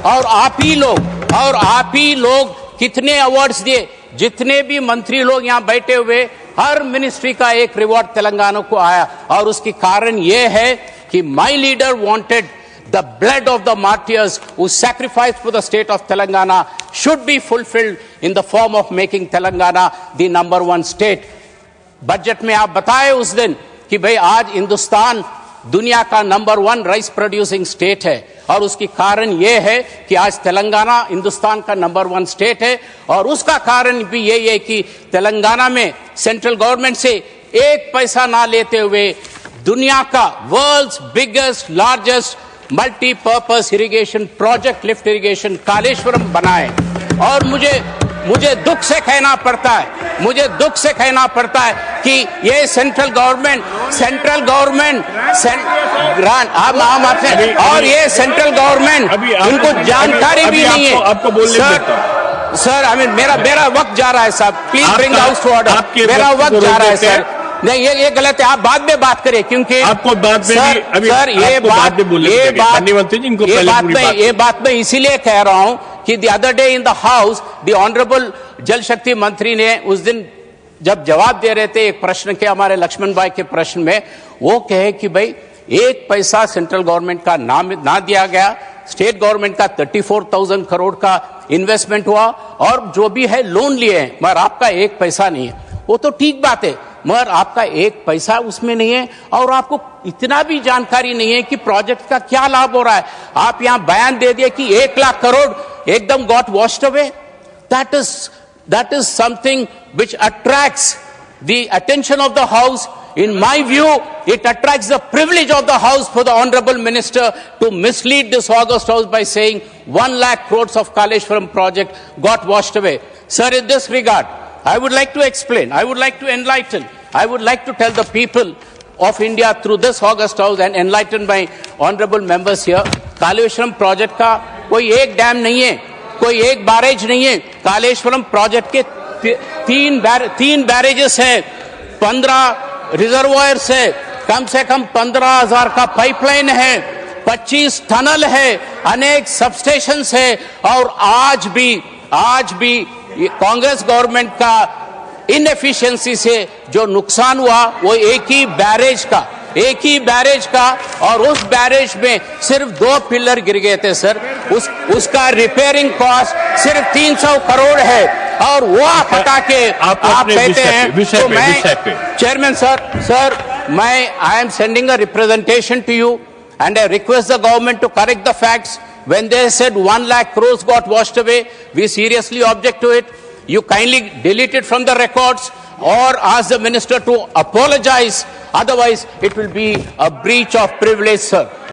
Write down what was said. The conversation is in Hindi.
और आप ही लोग कितने अवार्ड्स दिए, जितने भी मंत्री लोग यहां बैठे हुए, हर मिनिस्ट्री का एक रिवॉर्ड तेलंगाना को आया, और उसकी कारण यह है कि my leader wanted the blood of the martyrs who sacrificed for the state of Telangana should be fulfilled in the form of making Telangana the #1 state. Budget में आप बताए उस दिन कि भाई आज हिंदुस्तान दुनिया का #1 राइस प्रोड्यूसिंग स्टेट है, और उसकी कारण यह है कि आज तेलंगाना हिंदुस्तान का #1 स्टेट है, और उसका कारण भी यही है कि तेलंगाना में सेंट्रल गवर्नमेंट से एक पैसा ना लेते हुए दुनिया का world's biggest largest multipurpose irrigation project lift irrigation Kaleshwaram बनाए। और मुझे दुख से कहना पड़ता है कि ये सेंट्रल गवर्नमेंट और ये सेंट्रल गवर्नमेंट उनको जानकारी भी नहीं है। आपको बोलने देता हूं सर, मेरा वक्त जा रहा है साहब, please bring house to order. मेरा वक्त जा रहा है सर, नहीं ये गलत है, आप बाद में बात करें, क्योंकि आपको बाद में सर, अभी सर ये बात मैं इसीलिए कह रहा हूं कि the other day in the house the honourable जल शक्ति मंत्री ने उस दिन जब जवाब दे रहे थे एक प्रश्न के, हमारे लक्ष्मण भाई के प्रश्न में, वो कहे कि भाई एक पैसा सेंट्रल गवर्नमेंट का ना दिया गया, स्टेट गवर्नमेंट का 34,000 करोड़ का इन्वेस्टमेंट हुआ, और जो भी है लोन लिए हैं, मगर आपका एक पैसा नहीं है। वो तो ठीक बात है, मगर आपका एक पैसा उसमें नहीं है, और आपको इतना भी जानकारी नहीं है कि प्रोजेक्ट का क्या लाभ हो रहा है। आप यहां बयान दे दिए कि 1 लाख करोड़ एकदम got washed away. That is something which attracts the attention of the House. In my view, it attracts the privilege of the House for the Honorable Minister to mislead this August House by saying 1 lakh crores of Kaleshwaram project got washed away. Sir, in this regard, I would like to explain, I would like to enlighten, I would like to tell the people of India through this August House and enlighten my honorable members here, Kaleshwaram project का कोई एक डैम नहीं है, कोई एक बैरेज नहीं है। कालेश्वरम प्रोजेक्ट के 3 बैरेजेस है, 15 रिजर्वायर्स है, कम से कम 15,000 का पाइपलाइन है, 25 टनल है, अनेक सबस्टेशंस है, और आज भी कांग्रेस गवर्नमेंट का इनएफिशिएंसी से जो नुकसान हुआ वो एक ही बैरेज का, और उस बैरेज में सिर्फ 2 पिलर गिर गए थे सर। उसका रिपेयरिंग कॉस्ट सिर्फ 300 करोड़ है, और वो आप हटा के आप कहते हैं। तो मैं chairman sir I am sending a representation to you and I request the government to correct the facts. When they said 1 lakh crores got washed away, we seriously object to it. You kindly delete it from the records or ask the minister to apologize. Otherwise, it will be a breach of privilege, sir.